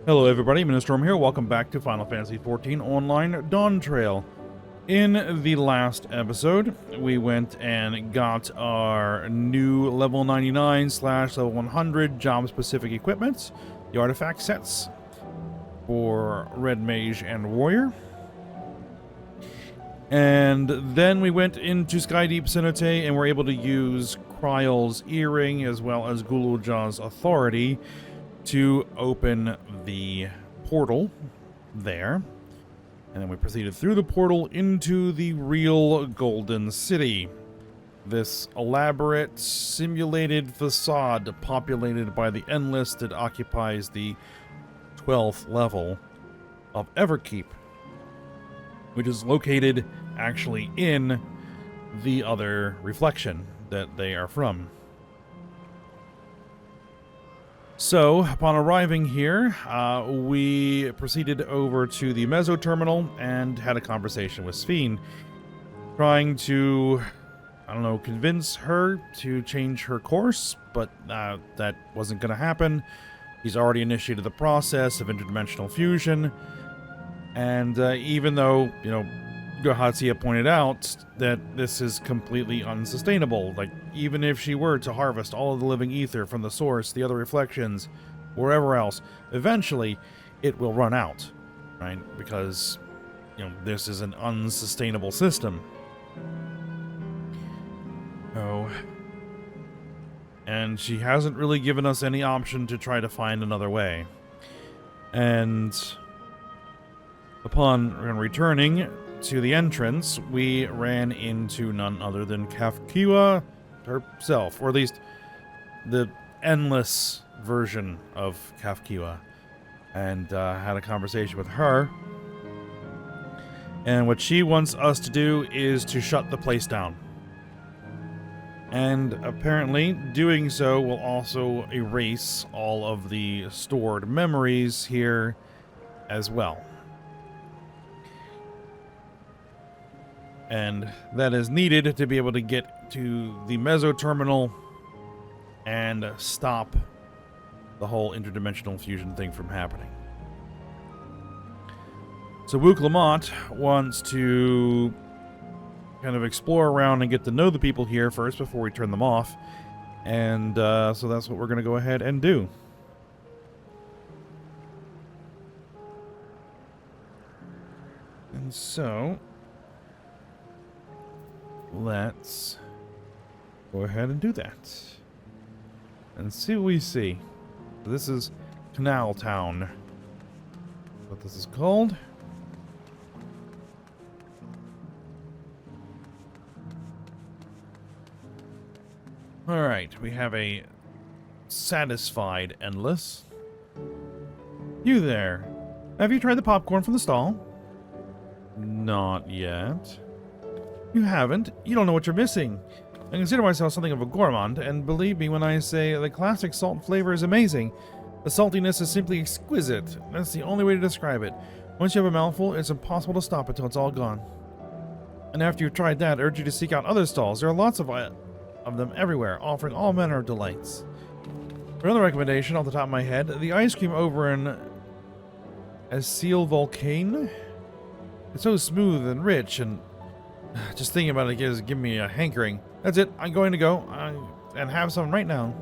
Hello everybody, Ministorm here. Welcome back to Final Fantasy XIV Online Dawntrail. In the last episode, we went and got our new level 99 / level 100 job-specific equipment, the artifact sets for Red Mage and Warrior. And then we went into Skydeep Cenote and were able to use Kryle's Earring as well as Gulujah's Authority to open the portal there. And then we proceeded through the portal into the real Golden City. This elaborate, simulated facade populated by the Endless that occupies the 12th level of Everkeep, which is located actually in the other reflection that they are from. So, upon arriving here, we proceeded over to the Meso Terminal and had a conversation with Sphene, trying to, convince her to change her course, but that wasn't going to happen. He's already initiated the process of interdimensional fusion, and even though, Gohatsia pointed out that this is completely unsustainable. Like, even if she were to harvest all of the living ether from the source, the other reflections, wherever else, eventually it will run out, right? Because, this is an unsustainable system. Oh. And she hasn't really given us any option to try to find another way. And upon returning to the entrance, we ran into none other than Kafkiwa herself, or at least the endless version of Kafkiwa, and had a conversation with her. And what she wants us to do is to shut the place down. And apparently doing so will also erase all of the stored memories here as well. And that is needed to be able to get to the Meso Terminal and stop the whole interdimensional fusion thing from happening. So Wook Lamont wants to kind of explore around and get to know the people here first before we turn them off. And so that's what we're going to go ahead and do. And so let's go ahead and do that. And see what we see. This is Canal Town. What this is called. Alright, we have a satisfied Endless. You there. Have you tried the popcorn from the stall? Not yet. You haven't? You don't know what you're missing. I consider myself something of a gourmand, and believe me when I say the classic salt flavor is amazing. The saltiness is simply exquisite. That's the only way to describe it. Once you have a mouthful, it's impossible to stop it till it's all gone. And after you've tried that, I urge you to seek out other stalls. There are lots of them everywhere, offering all manner of delights. For another recommendation off the top of my head, the ice cream over in Asil Volcane. It's so smooth and rich, and just thinking about it is giving me a hankering. That's it. I'm going to go and have some right now.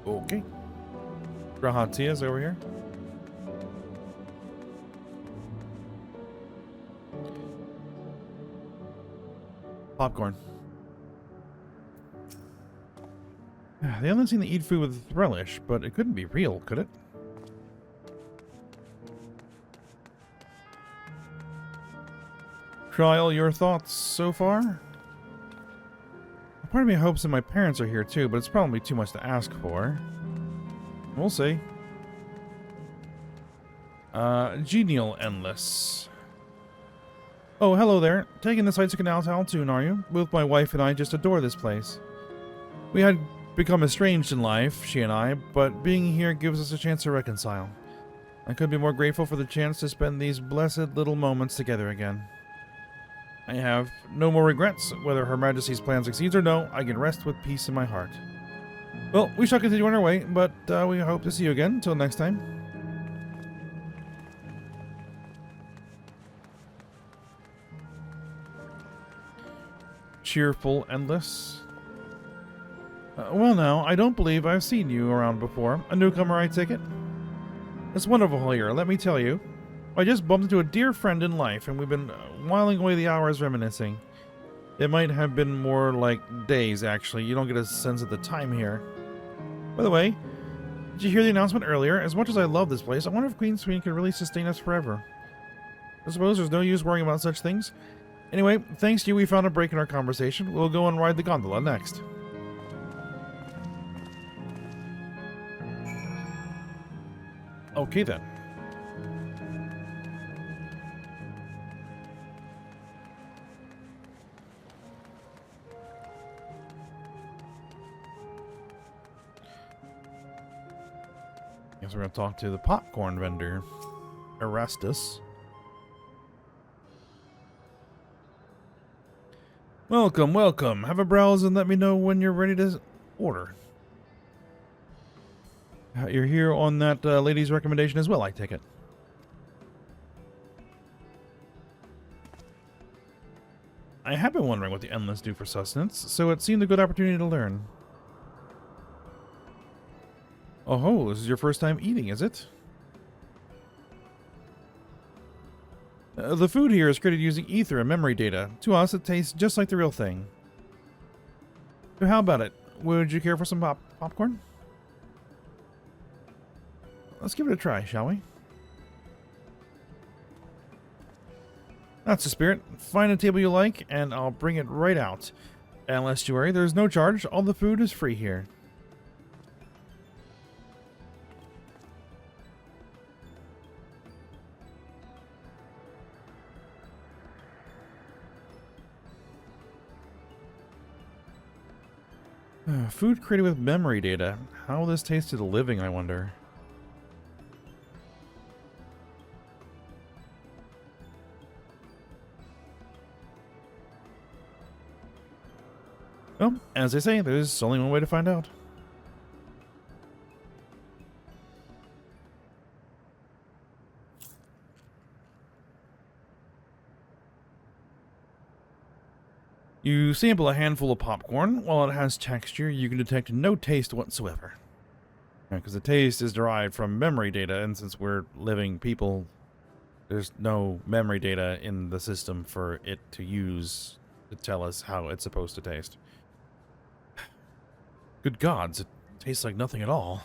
Okay. Grahatia's over here. Popcorn. They haven't seen to eat food with relish, but it couldn't be real, could it? Kryle, your thoughts so far? Part of me hopes that my parents are here too, but it's probably too much to ask for. We'll see. Genial Endless. Oh, hello there. Taking the sights of Canal Town soon, are you? Both my wife and I just adore this place. We had become estranged in life, she and I, but being here gives us a chance to reconcile. I couldn't be more grateful for the chance to spend these blessed little moments together again. I have no more regrets. Whether Her Majesty's plan succeeds or no, I can rest with peace in my heart. Well, we shall continue on our way, but we hope to see you again. Until next time. Cheerful Endless. Well now, I don't believe I've seen you around before. A newcomer, I take it? It's wonderful here, let me tell you. I just bumped into a dear friend in life, and we've been whiling away the hours reminiscing. It might have been more like days, actually. You don't get a sense of the time here. By the way, did you hear the announcement earlier? As much as I love this place, I wonder if Queen Sween can really sustain us forever. I suppose there's no use worrying about such things. Anyway, thanks to you, we found a break in our conversation. We'll go and ride the gondola next. Okay then. Guess we're gonna talk to the popcorn vendor, Erastus. Welcome, welcome. Have a browse and let me know when you're ready to order. You're here on that lady's recommendation as well, I take it. I have been wondering what the Endless do for sustenance, so it seemed a good opportunity to learn. Oh, this is your first time eating, is it? The food here is created using ether and memory data. To us, it tastes just like the real thing. So how about it? Would you care for some popcorn? Let's give it a try, shall we? That's the spirit. Find a table you like, and I'll bring it right out. Unless you worry, there's no charge. All the food is free here. Food created with memory data. How will this taste to the living, I wonder? Well, as they say, there's only one way to find out. You sample a handful of popcorn. While it has texture, you can detect no taste whatsoever. Because the taste is derived from memory data, and since we're living people, there's no memory data in the system for it to use to tell us how it's supposed to taste. Good gods, it tastes like nothing at all.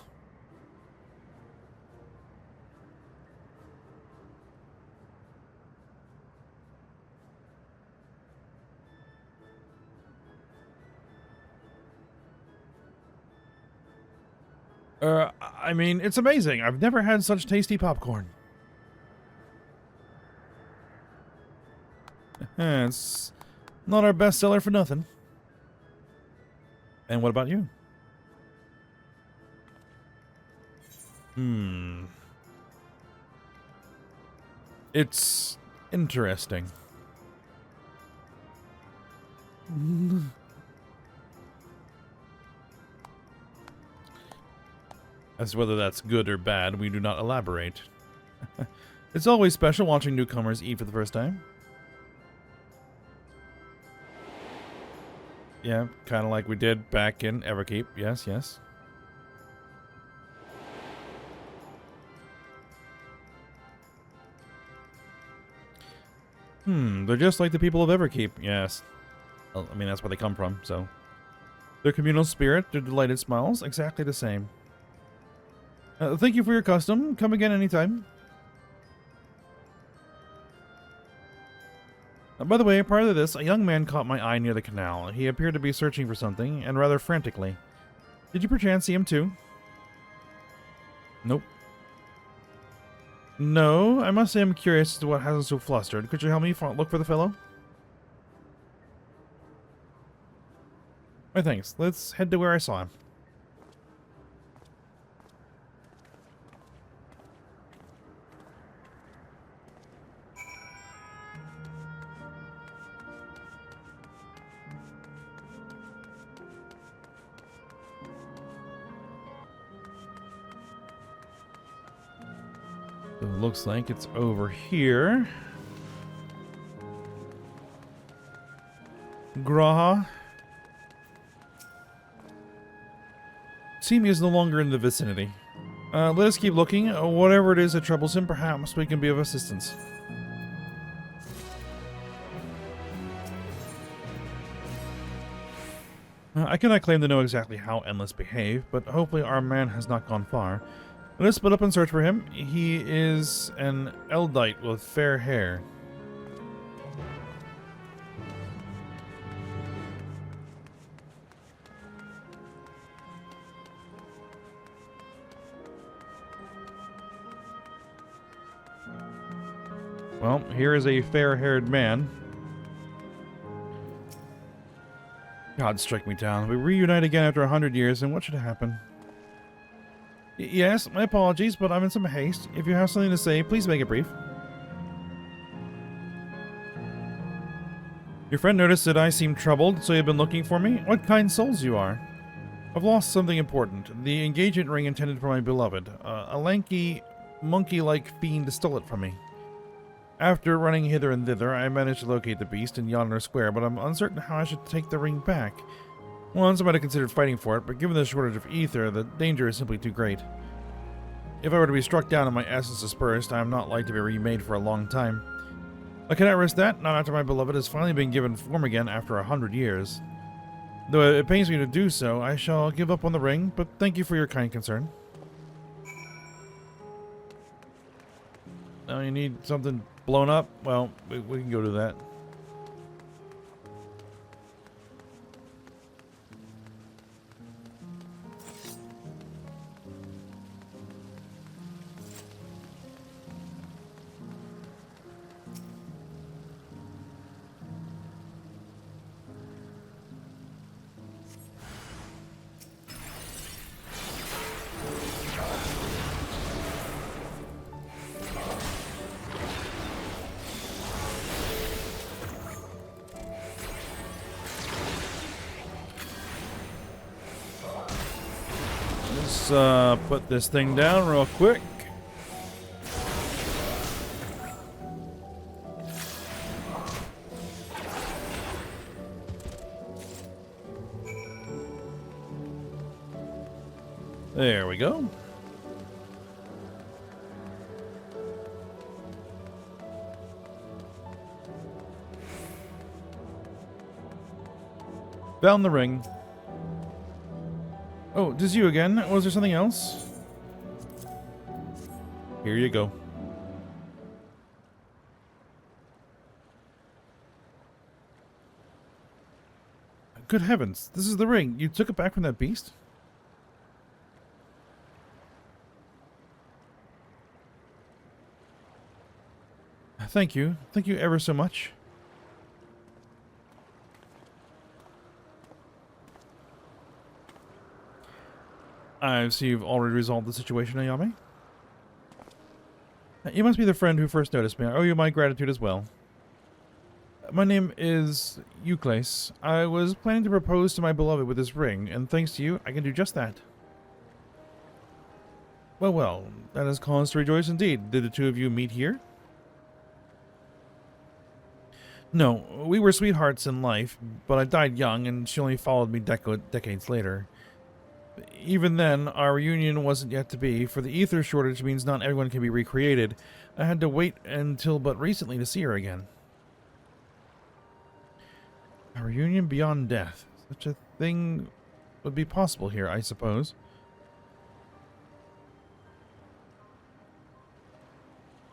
I mean, it's amazing. I've never had such tasty popcorn. It's not our best seller for nothing. And what about you? It's interesting. As to whether that's good or bad, we do not elaborate. It's always special watching newcomers eat for the first time. Yeah, kind of like we did back in Everkeep. Yes, yes. They're just like the people of Everkeep. Yes. Well, I mean, that's where they come from, so. Their communal spirit, their delighted smiles, exactly the same. Thank you for your custom. Come again anytime. By the way, prior to this, a young man caught my eye near the canal. He appeared to be searching for something, and rather frantically. Did you perchance see him too? Nope. No, I must say I'm curious as to what has him so flustered. Could you help me look for the fellow? My thanks. Let's head to where I saw him. looks like it's over here. Graha. Simi is no longer in the vicinity. Let us keep looking. Whatever it is that troubles him, perhaps we can be of assistance. I cannot claim to know exactly how Endless behaved, but hopefully our man has not gone far. Let us split up and search for him. He is an Eldite with fair hair. Well, here is a fair-haired man. God, strike me down. We reunite again after 100 years, and what should happen? Yes, my apologies, but I'm in some haste. If you have something to say, please make it brief. Your friend noticed that I seemed troubled, so you've been looking for me? What kind souls you are. I've lost something important. The engagement ring intended for my beloved. A lanky, monkey-like fiend stole it from me. After running hither and thither, I managed to locate the beast in yonder square, but I'm uncertain how I should take the ring back. Once I might have considered fighting for it, but given the shortage of ether, the danger is simply too great. If I were to be struck down and my essence dispersed, I am not like to be remade for a long time. I cannot risk that, not after my beloved has finally been given form again after 100 years. Though it pains me to do so, I shall give up on the ring, but thank you for your kind concern. Now you need something blown up? Well, we can go to that. Let's put this thing down real quick. There we go. Found the ring. Oh, it is you again? Was there something else? Here you go. Good heavens, this is the ring. You took it back from that beast? Thank you. Thank you ever so much. I see you've already resolved the situation, Ayame. You must be the friend who first noticed me. I owe you my gratitude as well. My name is Euclase. I was planning to propose to my beloved with this ring, and thanks to you, I can do just that. Well, well, that is cause to rejoice indeed. Did the two of you meet here? No, we were sweethearts in life, but I died young, and she only followed me decades later. Even then, our reunion wasn't yet to be, for the ether shortage means not everyone can be recreated. I had to wait until but recently to see her again. A reunion beyond death. Such a thing would be possible here, I suppose.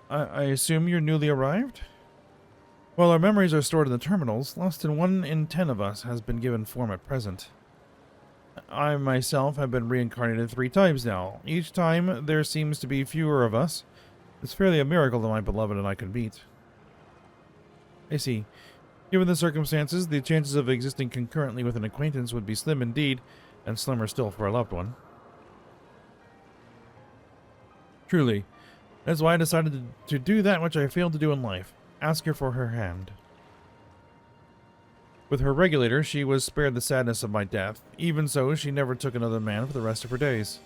I assume you're newly arrived? While our memories are stored in the terminals, less than 1 in 10 of us has been given form at present. I myself have been reincarnated 3 times now. Each time there seems to be fewer of us. It's fairly a miracle that my beloved and I could meet. I see. Given the circumstances, the chances of existing concurrently with an acquaintance would be slim indeed, and slimmer still for a loved one. Truly. That's why I decided to do that which I failed to do in life. Ask her for her hand. With her regulator, she was spared the sadness of my death. Even so, she never took another man for the rest of her days.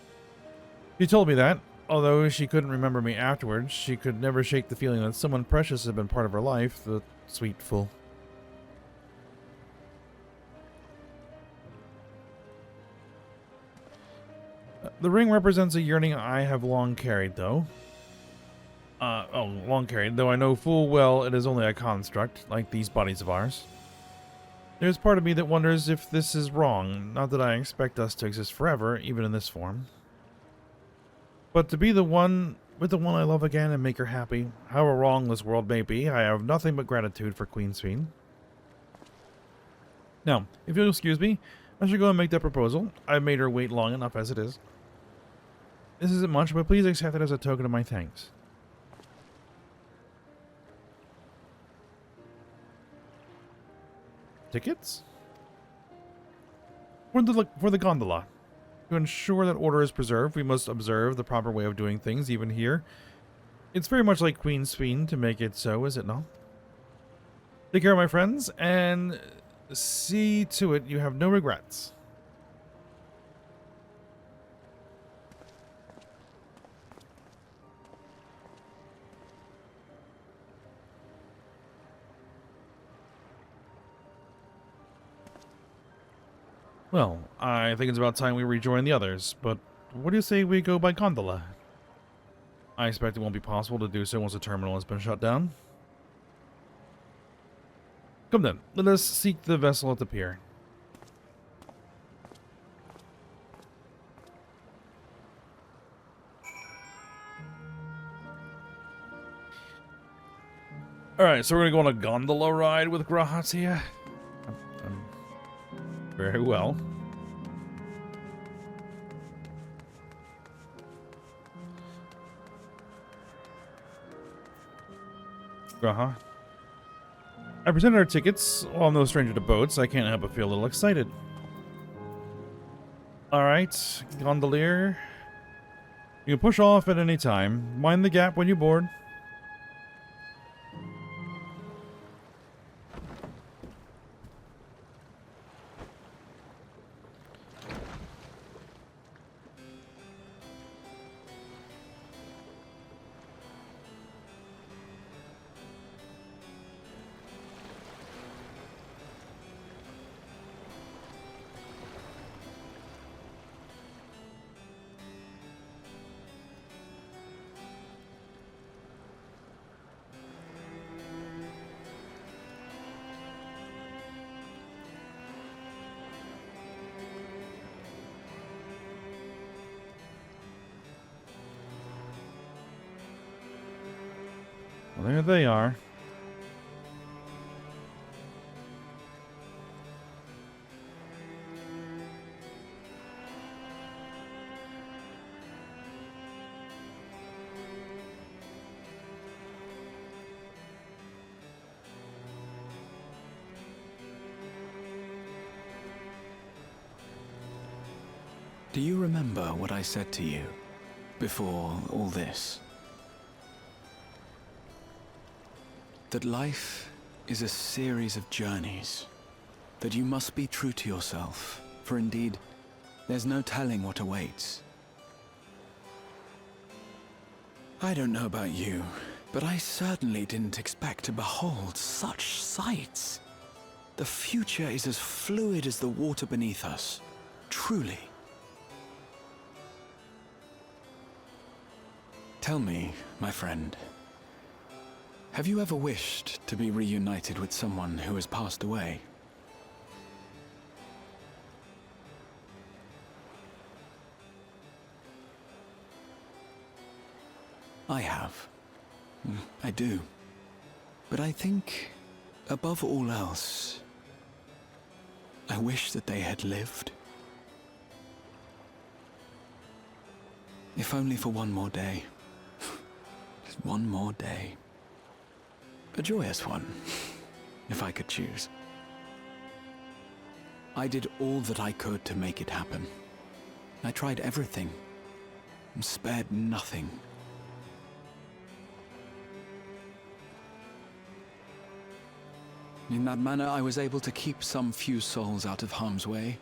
She told me that, Although she couldn't remember me afterwards, she could never shake the feeling that someone precious had been part of her life, the sweet fool. The ring represents a yearning I have long carried, though. Long carried, though I know full well it is only a construct, like these bodies of ours. There's part of me that wonders if this is wrong, not that I expect us to exist forever, even in this form. But to be the one with the one I love again and make her happy, however wrong this world may be, I have nothing but gratitude for Queen Sphene. Now, if you'll excuse me, I should go and make that proposal. I've made her wait long enough as it is. This isn't much, but please accept it as a token of my thanks. Tickets? For the gondola. To ensure that order is preserved, we must observe the proper way of doing things, even here. It's very much like Queen Sphene to make it so, is it not? Take care, my friends, and see to it you have no regrets. Well, I think it's about time we rejoin the others, but what do you say we go by gondola? I expect it won't be possible to do so once the terminal has been shut down. Come then, let us seek the vessel at the pier. Alright, so we're gonna go on a gondola ride with Grahatia. Very well. I presented our tickets. While I'm no stranger to boats, I can't help but feel a little excited. Alright, gondolier. You can push off at any time. Mind the gap when you board. Well, there they are. Do you remember what I said to you before all this? That life is a series of journeys, that you must be true to yourself, for indeed, there's no telling what awaits. I don't know about you, but I certainly didn't expect to behold such sights. The future is as fluid as the water beneath us, truly. Tell me, my friend, have you ever wished to be reunited with someone who has passed away? I have. I do. But I think, above all else, I wish that they had lived. If only for one more day. Just one more day. A joyous one, if I could choose. I did all that I could to make it happen. I tried everything, and spared nothing. In that manner, I was able to keep some few souls out of harm's way,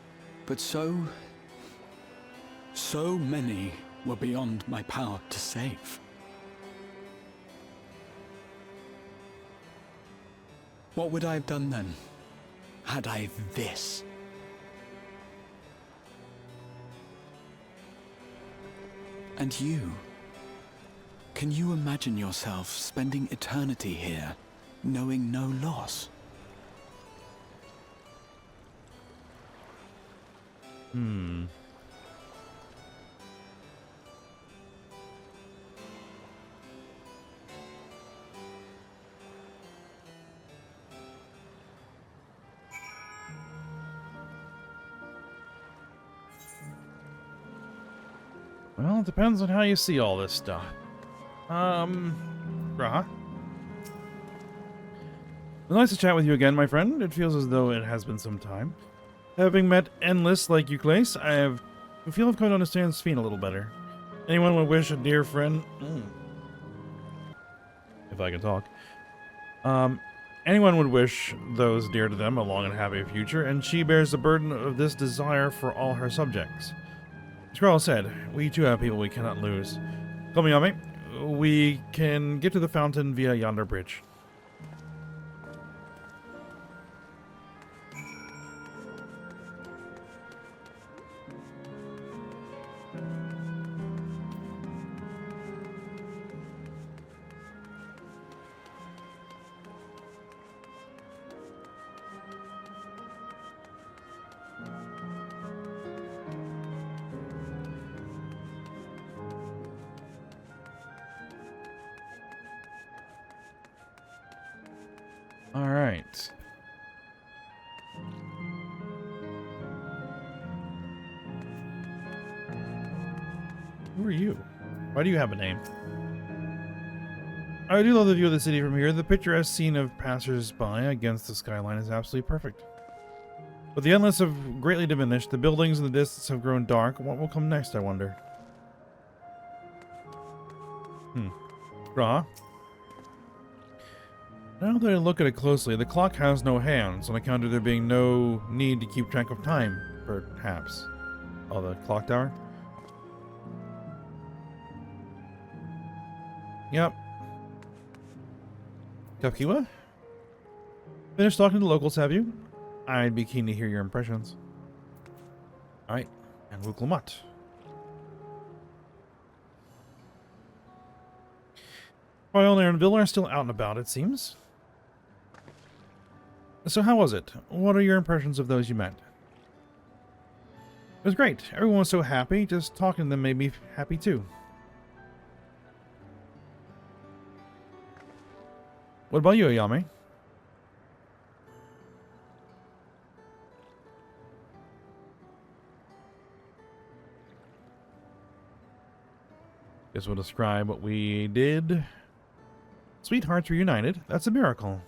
but so many were beyond my power to save. What would I have done then, had I this? And you? Can you imagine yourself spending eternity here, knowing no loss? Well, it depends on how you see all this stuff. Raha? Nice to chat with you again, my friend. It feels as though it has been some time. Having met Endless like you, Clace, I feel I've come to understand Sphene a little better. Anyone would wish a dear friend... if I can talk. Anyone would wish those dear to them a long and happy future, and she bears the burden of this desire for all her subjects. Squirrel said, we too have people we cannot lose. Call me Yami. We can get to the fountain via yonder bridge. Alright. Who are you? Why do you have a name? I do love the view of the city from here. The picturesque scene of passers-by against the skyline is absolutely perfect. But the Endless have greatly diminished. The buildings in the distance have grown dark. What will come next, I wonder? Raw. Now that I look at it closely, the clock has no hands, on account of there being no need to keep track of time, perhaps. Oh, the clock tower? Yep. Kapkiwa? Finished talking to the locals, have you? I'd be keen to hear your impressions. Alright, and Wuklamat. While and Bill are still out and about, it seems. So how was it? What are your impressions of those you met? It was great. Everyone was so happy. Just talking to them made me happy too. What about you, Ayame? Guess we'll describe what we did. Sweethearts reunited. That's a miracle.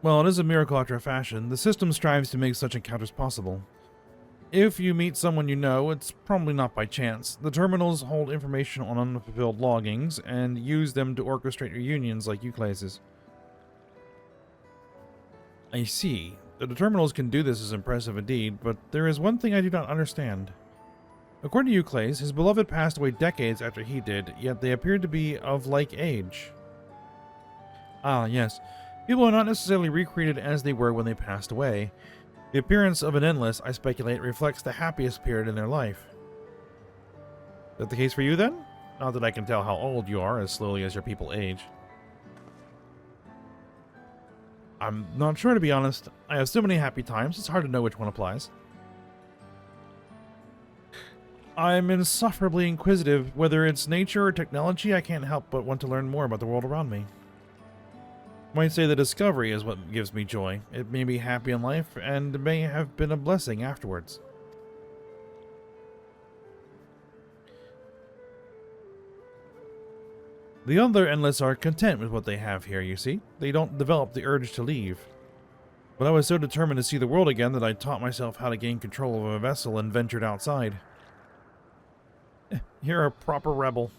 Well, it is a miracle after a fashion. The system strives to make such encounters possible. If you meet someone you know, it's probably not by chance. The terminals hold information on unfulfilled longings and use them to orchestrate reunions like Euclase's. I see. That the terminals can do this is impressive indeed, but there is one thing I do not understand. According to Euclase, his beloved passed away decades after he did, yet they appeared to be of like age. Ah, yes. People are not necessarily recreated as they were when they passed away. The appearance of an Endless, I speculate, reflects the happiest period in their life. Is that the case for you, then? Not that I can tell how old you are as slowly as your people age. I'm not sure, to be honest. I have so many happy times, it's hard to know which one applies. I'm insufferably inquisitive. Whether it's nature or technology, I can't help but want to learn more about the world around me. Might say the discovery is what gives me joy. It made me happy in life, and may have been a blessing afterwards. The other Endless are content with what they have here, you see. They don't develop the urge to leave. But I was so determined to see the world again that I taught myself how to gain control of a vessel and ventured outside. You're a proper rebel.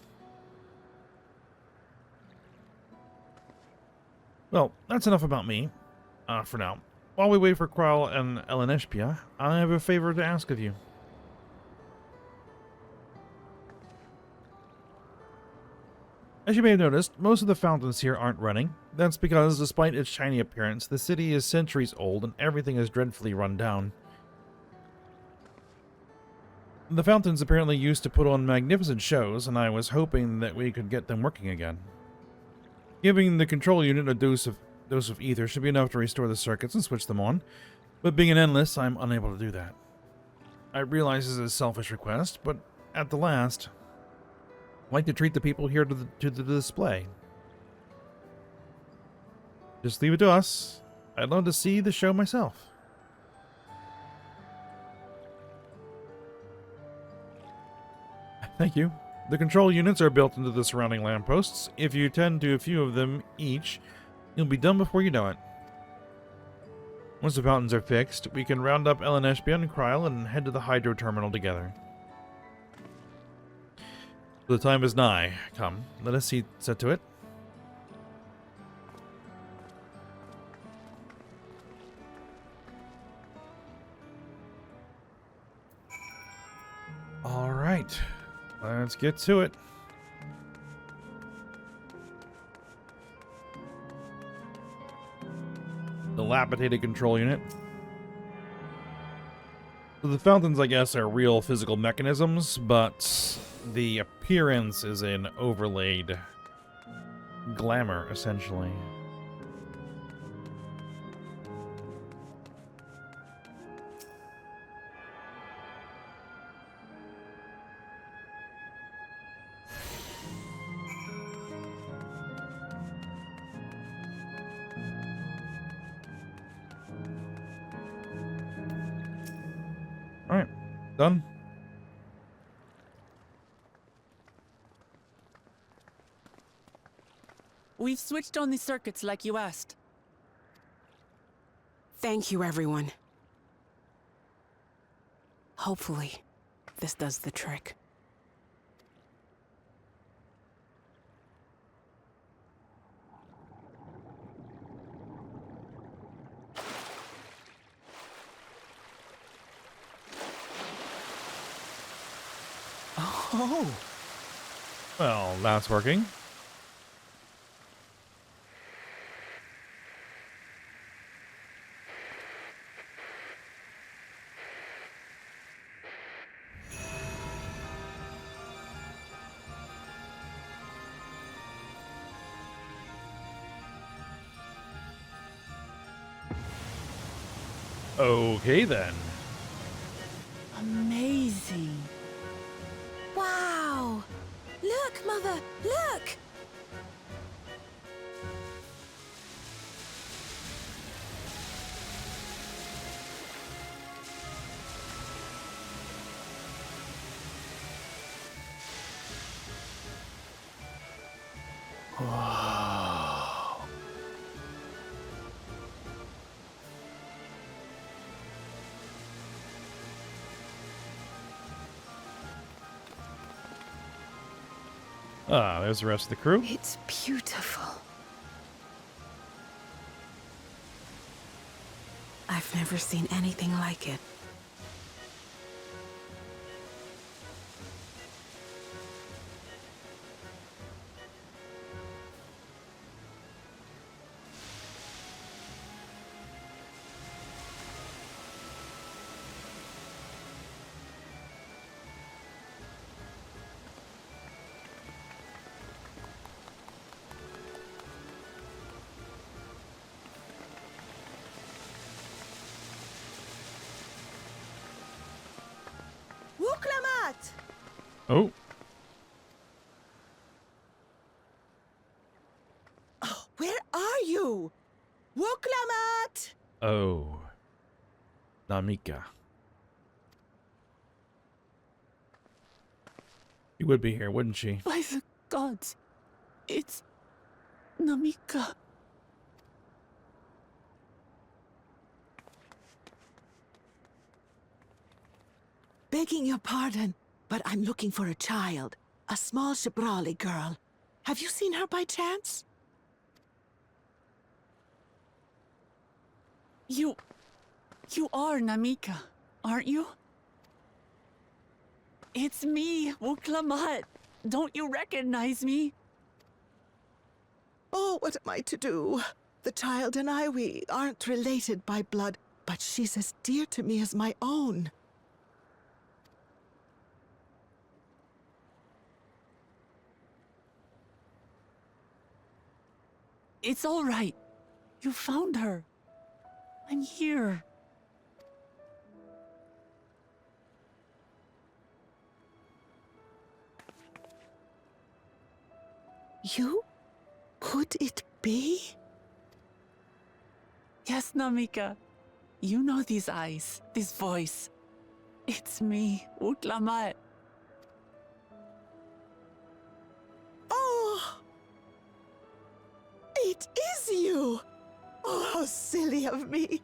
Well, that's enough about me, for now. while we wait for Kral and Eleneshpia, I have a favor to ask of you. As you may have noticed, most of the fountains here aren't running. That's because, despite its shiny appearance, the city is centuries old and everything is dreadfully run down. The fountains apparently used to put on magnificent shows, and I was hoping that we could get them working again. Giving the control unit a dose of ether should be enough to restore the circuits and switch them on, but being an endless, I'm unable to do that. I realize this is a selfish request, but at the last, I'd like to treat the people here to the display. Just leave it to us. I'd love to see the show myself. Thank you. The control units are built into the surrounding lampposts. If you tend to a few of them each, you'll be done before you know it. Once the fountains are fixed, we can round up Eleneshpia and Krile and head to the hydro terminal together. The time is nigh. Come, let us set to it. All right, let's get to it. Dilapidated control unit. So the fountains, I guess, are real physical mechanisms, but the appearance is an overlaid glamour, essentially. Alright, done. We've switched on the circuits like you asked. Thank you, everyone. Hopefully, this does the trick. Oh! Well, that's working. Okay, then. Amazing. Wow! Look, Mother, look! Wow. Ah, there's the rest of the crew. It's beautiful. I've never seen anything like it. Wuklamat! Oh, Oh, where are you? Wuklamat! oh. Namika. She would be here, wouldn't she? By the gods, it's Namika. Begging your pardon, but I'm looking for a child. A small Shibrali girl. Have you seen her by chance? You are Namika, aren't you? It's me, Wuklamat. Don't you recognize me? Oh, what am I to do? The child and I, we aren't related by blood, but she's as dear to me as my own. It's all right. You found her. I'm here. You? Could it be? Yes, Namika. You know these eyes, this voice. It's me, Wuklamat. Oh! It is you! Oh, how silly of me.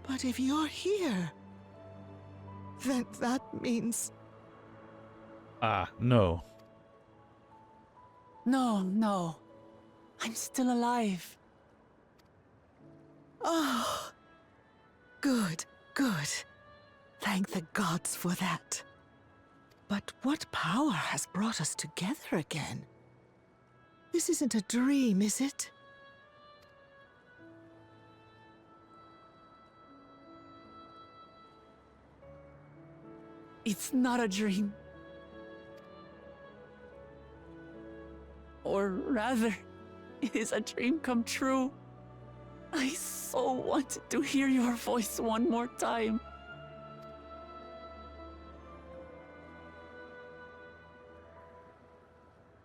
But if you're here, then that means... No. No. I'm still alive. Oh, good. Thank the gods for that. But what power has brought us together again? This isn't a dream, is it? It's not a dream. Or rather, it is a dream come true. I so wanted to hear your voice one more time.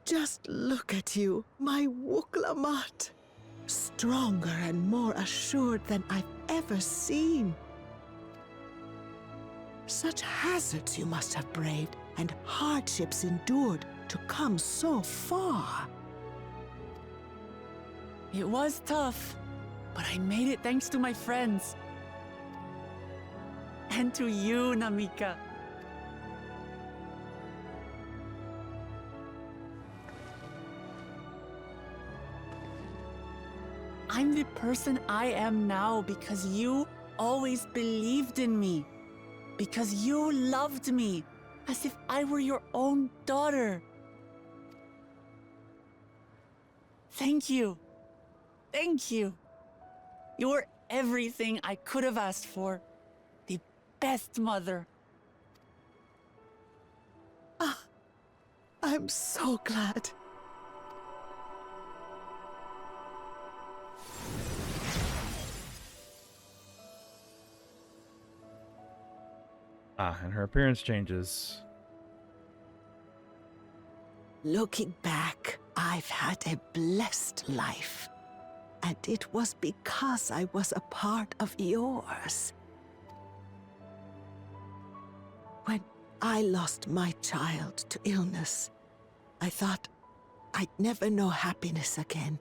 Just look at you, my Wuklamat. Stronger and more assured than I've ever seen. Such hazards you must have braved and hardships endured to come so far. It was tough, but I made it thanks to my friends. And to you, Namika. I'm the person I am now because you always believed in me. Because you loved me as if I were your own daughter. Thank you. Thank you. You're everything I could have asked for. The best mother. I'm so glad. And her appearance changes. Looking back, I've had a blessed life. And it was because I was a part of yours. When I lost my child to illness, I thought I'd never know happiness again.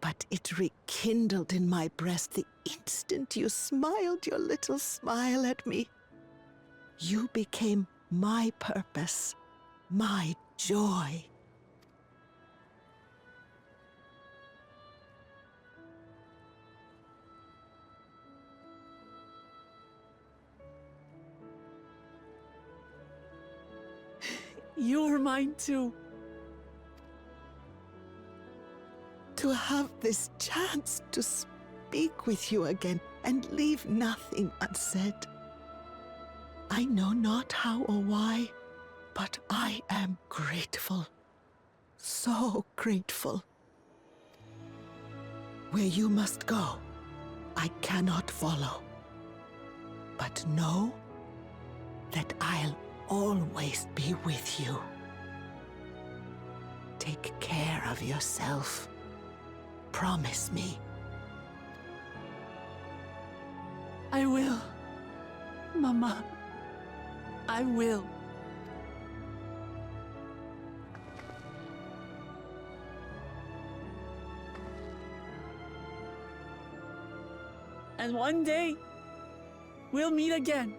But it rekindled in my breast the instant you smiled your little smile at me. You became my purpose, my joy. You were mine too. To have this chance to speak with you again and leave nothing unsaid. I know not how or why, but I am grateful. So grateful. Where you must go, I cannot follow. But know that I'll always be with you. Take care of yourself. Promise me. I will. Mama. I will. And one day, we'll meet again.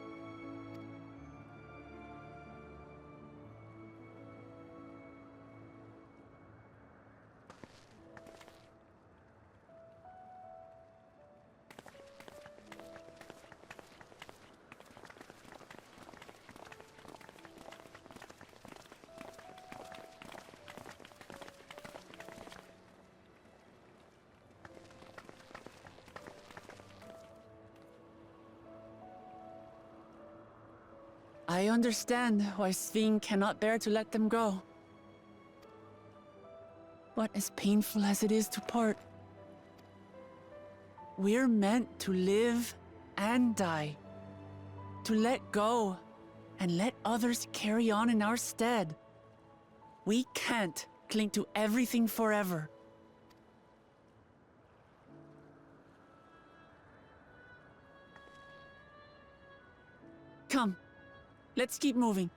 I understand why Sving cannot bear to let them go. But as painful as it is to part, we're meant to live and die. To let go and let others carry on in our stead. We can't cling to everything forever. Come, let's keep moving.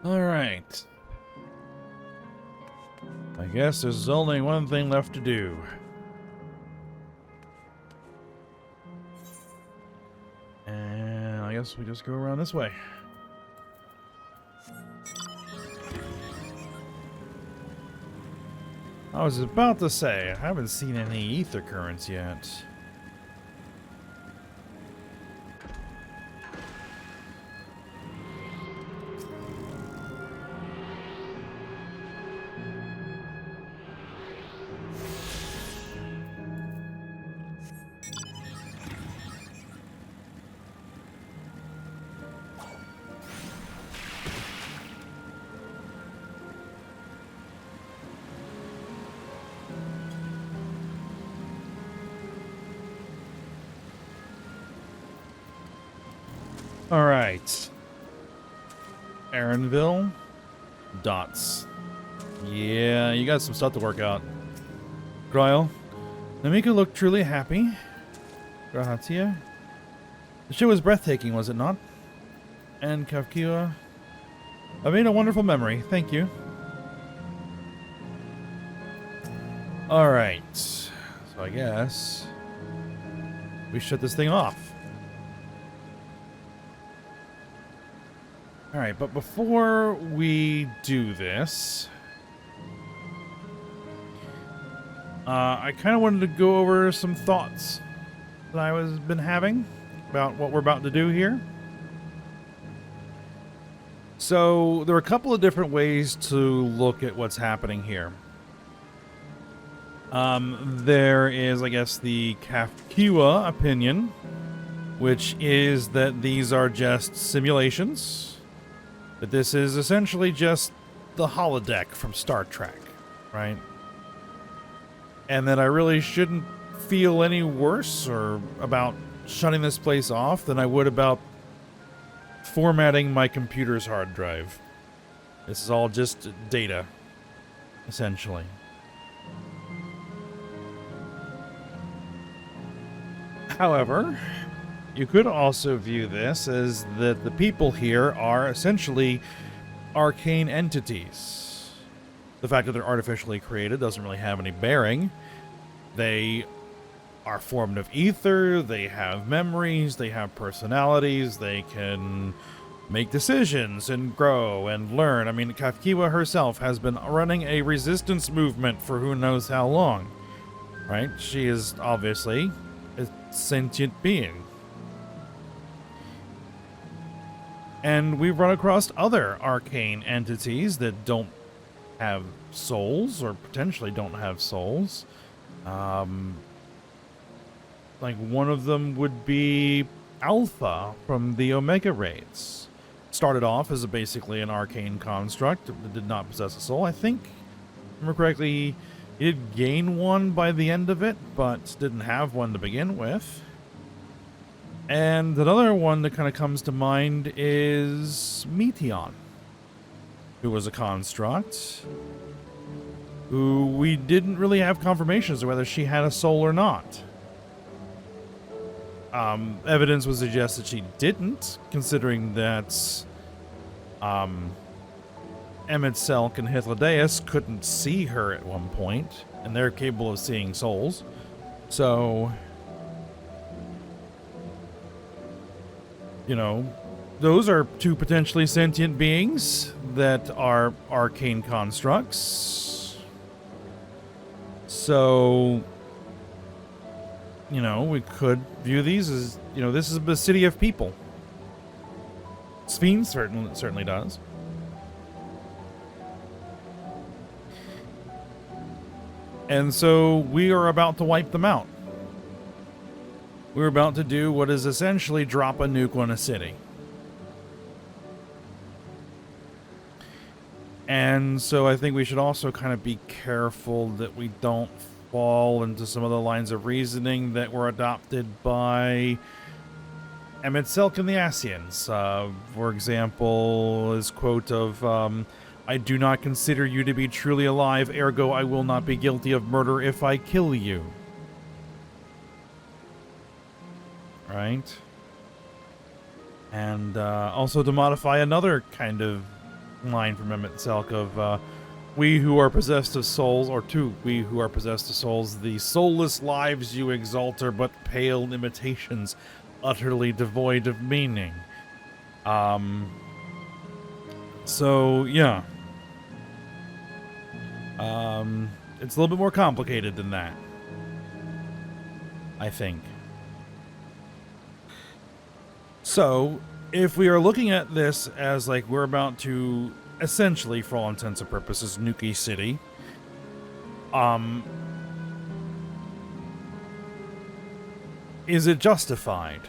All right. I guess there's only one thing left to do. And I guess we just go around this way. I was about to say, I haven't seen any ether currents yet. All right. Aaronville. Dots. Yeah, you got some stuff to work out. Gryle. Namika looked truly happy. Grahatia. The show was breathtaking, was it not? And Kavkiwa. I made a wonderful memory. Thank you. All right. So I guess we shut this thing off. All right, but before we do this, I kind of wanted to go over some thoughts that I was been having about what we're about to do here. So there are a couple of different ways to look at what's happening here. There is, I guess, the Kafkiwa opinion, which is that these are just simulations. That this is essentially just the holodeck from Star Trek, right? And that I really shouldn't feel any worse or about shutting this place off than I would about formatting my computer's hard drive. This is all just data, essentially. However, you could also view this as that the people here are essentially arcane entities. The fact that they're artificially created doesn't really have any bearing. They are formed of ether, they have memories, they have personalities, they can make decisions and grow and learn. I mean, Kafkiwa herself has been running a resistance movement for who knows how long, right? She is obviously a sentient being. And we've run across other arcane entities that don't have souls, or potentially don't have souls. Like one of them would be Alpha from the Omega raids. Started off as basically an arcane construct that did not possess a soul. I think, if I remember correctly, he did gain one by the end of it, but didn't have one to begin with. And another one that kind of comes to mind is Meteon, who was a construct, who we didn't really have confirmations of whether she had a soul or not. Evidence would suggest that she didn't, considering that Emet-Selk and Hythlodaeus couldn't see her at one point, and they're capable of seeing souls. So, you know, those are two potentially sentient beings that are arcane constructs. So, you know, we could view these as, you know, this is a city of people. Speen certainly does. And so we are about to wipe them out. We're about to do what is essentially drop a nuke on a city. And so I think we should also kind of be careful that we don't fall into some of the lines of reasoning that were adopted by Emmett Selk and the Asians. For example, his quote of, I do not consider you to be truly alive, ergo I will not be guilty of murder if I kill you. Right? And also to modify another kind of line from Emmett Selk of, we who are possessed of souls, or two, we who are possessed of souls, the soulless lives you exalt are but pale imitations, utterly devoid of meaning. So, yeah. It's a little bit more complicated than that, I think. So, if we are looking at this as like we're about to essentially, for all intents and purposes, nuke a city, is it justified?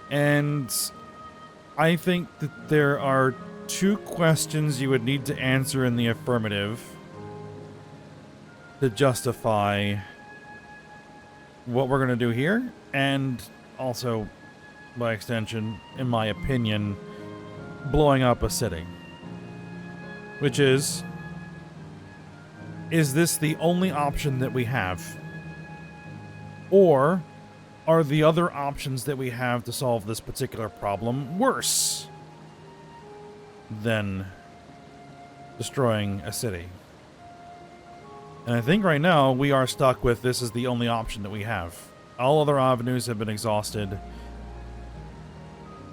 And I think that there are two questions you would need to answer in the affirmative to justify what we're going to do here, and also, by extension, in my opinion, blowing up a city. Which is this the only option that we have? Or are the other options that we have to solve this particular problem worse than destroying a city? And I think right now we are stuck with this is the only option that we have. All other avenues have been exhausted.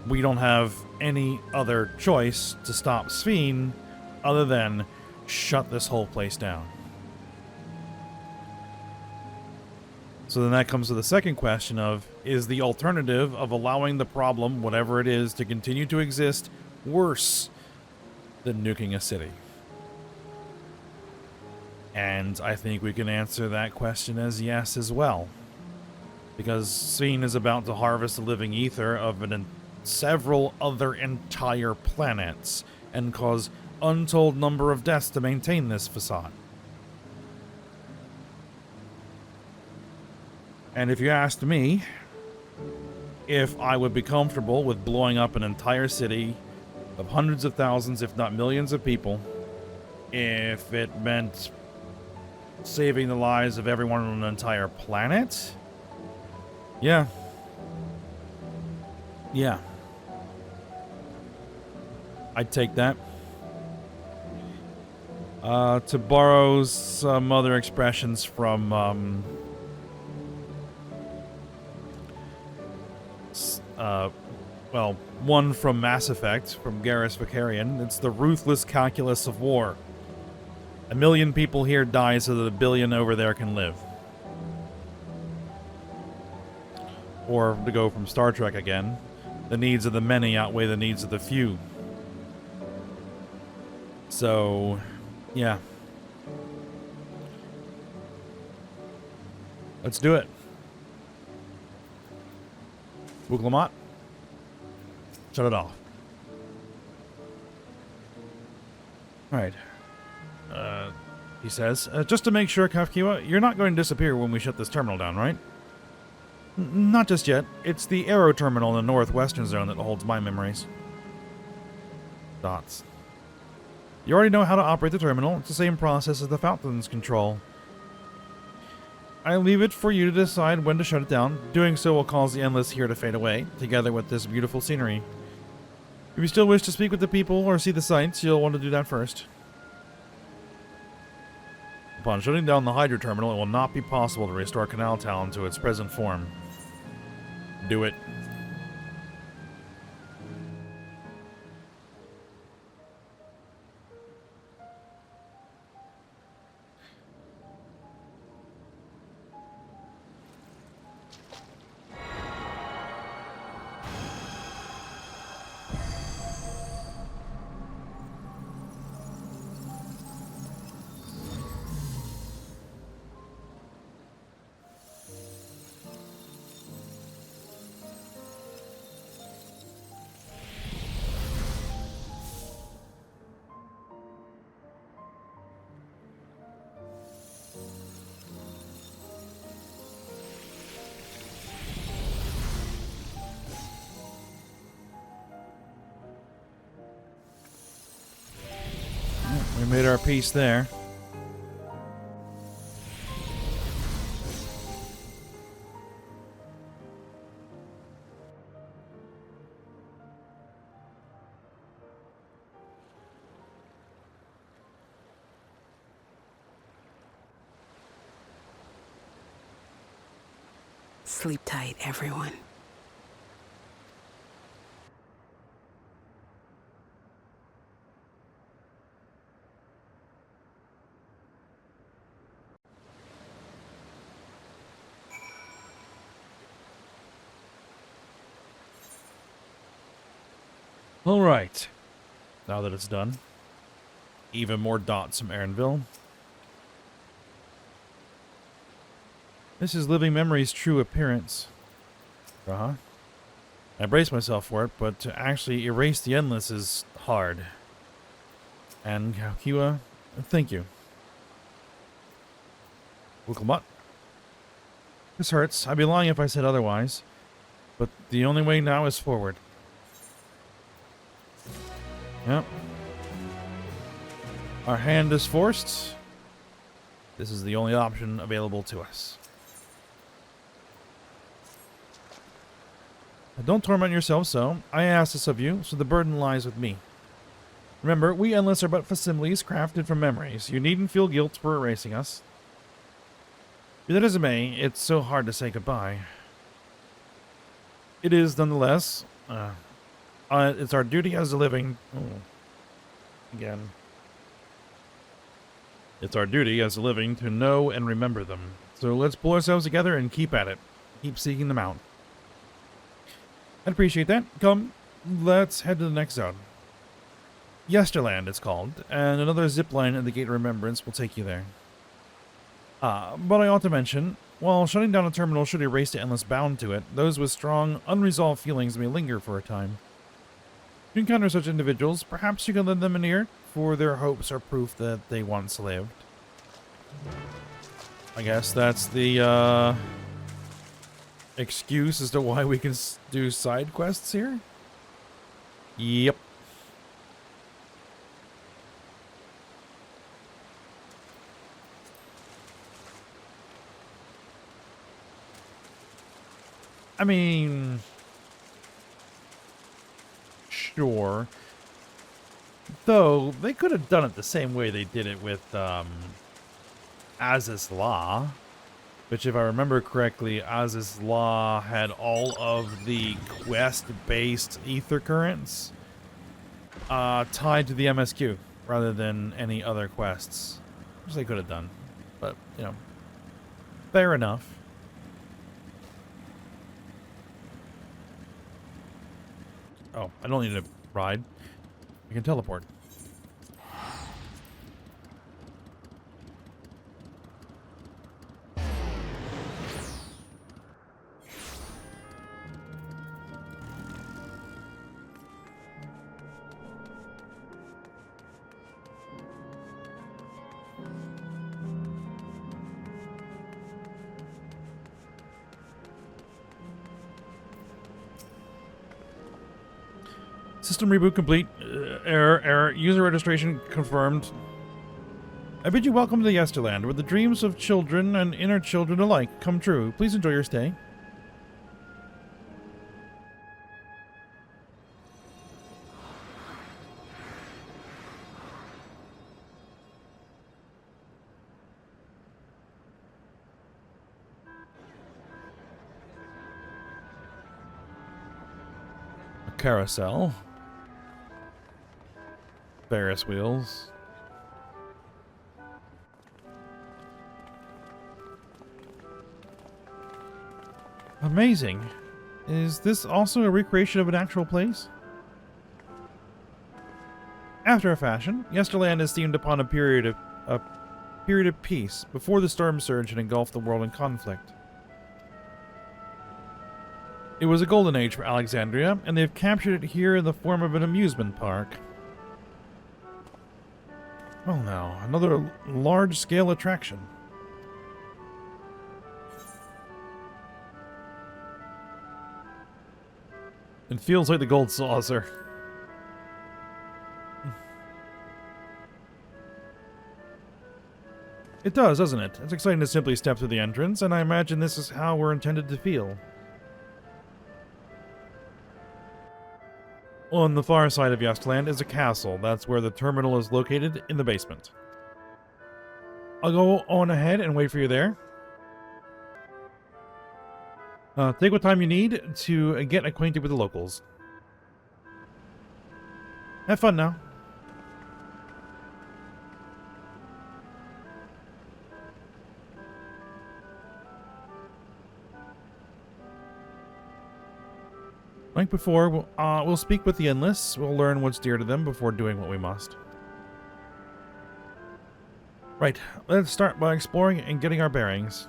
We don't have any other choice to stop Sphene other than shut this whole place down. So then that comes to the second question of, is the alternative of allowing the problem, whatever it is, to continue to exist worse than nuking a city? And I think we can answer that question as yes as well. Because Sphene is about to harvest the living ether of several other entire planets and cause untold number of deaths to maintain this facade. And if you asked me if I would be comfortable with blowing up an entire city of hundreds of thousands, if not millions of people, if it meant saving the lives of everyone on an entire planet, yeah. I'd take that. To borrow some other expressions from well, one from Mass Effect, from Garrus Vakarian, it's the ruthless calculus of war. 1 million people here die so that 1 billion over there can live. Or, to go from Star Trek again, the needs of the many outweigh the needs of the few. So, yeah. Let's do it. Wuglamat, shut it off. Alright. He says, just to make sure, Kafkiwa, you're not going to disappear when we shut this terminal down, right? Not just yet. It's the Aero terminal in the northwestern zone that holds my memories. Dots. You already know how to operate the terminal. It's the same process as the Fountain's control. I leave it for you to decide when to shut it down. Doing so will cause the Endless here to fade away, together with this beautiful scenery. If you still wish to speak with the people or see the sights, you'll want to do that first. Upon shutting down the Hydra terminal, it will not be possible to restore Canal Town to its present form. Do it. We made our peace there. Sleep tight, everyone. All right. Now that it's done. Even more dots from Aaronville. This is Living Memory's true appearance. Uh-huh. I brace myself for it, but to actually erase the endless is hard. And Kiwa, thank you. Wukamut. This hurts. I'd be lying if I said otherwise. But the only way now is forward. Yep. Our hand is forced. This is the only option available to us. Don't torment yourself so. I ask this of you, so the burden lies with me. Remember, we Endless are but facsimiles crafted from memories. You needn't feel guilt for erasing us. Be that as it may, it's so hard to say goodbye. It is, nonetheless, it's our duty as a living... Oh. Again. It's our duty as a living to know and remember them. So let's pull ourselves together and keep at it. Keep seeking them out. I'd appreciate that. Come, let's head to the next zone. Yesterland, it's called, and another zipline at the Gate of Remembrance will take you there. But I ought to mention, while shutting down a terminal should erase the Endless bound to it, those with strong, unresolved feelings may linger for a time. If you encounter such individuals, perhaps you can lend them an ear, for their hopes are proof that they once lived. I guess that's the, excuse as to why we can do side quests here? Yep. I mean, sure. Though, they could have done it the same way they did it with, Aziz's Law. Which, if I remember correctly, Aziz's Law had all of the quest-based ether currents tied to the MSQ, rather than any other quests. Which they could have done. But, you know, fair enough. Oh, I don't need to ride. I can teleport. System reboot complete. Error. User registration confirmed. I bid you welcome to Yesterland, where the dreams of children and inner children alike come true. Please enjoy your stay. A carousel. Ferris wheels. Amazing. Is this also a recreation of an actual place? After a fashion, Yesterland is themed upon a period of peace before the storm surge had engulfed the world in conflict. It was a golden age for Alexandria, and they've captured it here in the form of an amusement park. Well now, another large-scale attraction. It feels like the gold saucer. It does, doesn't it? It's exciting to simply step through the entrance, and I imagine this is how we're intended to feel. On the far side of Yestland is a castle. That's where the terminal is located, in the basement. I'll go on ahead and wait for you there. Take what time you need to get acquainted with the locals. Have fun now. Like before, we'll speak with the Endless. We'll learn what's dear to them before doing what we must. Right, let's start by exploring and getting our bearings.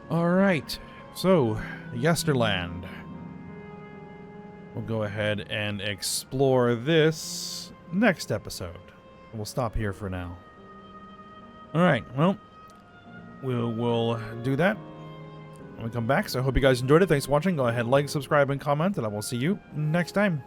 Alright, so, Yesterland. We'll go ahead and explore this next episode. We'll stop here for now. Alright, well, we'll do that when we come back. So I hope you guys enjoyed it. Thanks for watching. Go ahead, like, subscribe, and comment, and I will see you next time.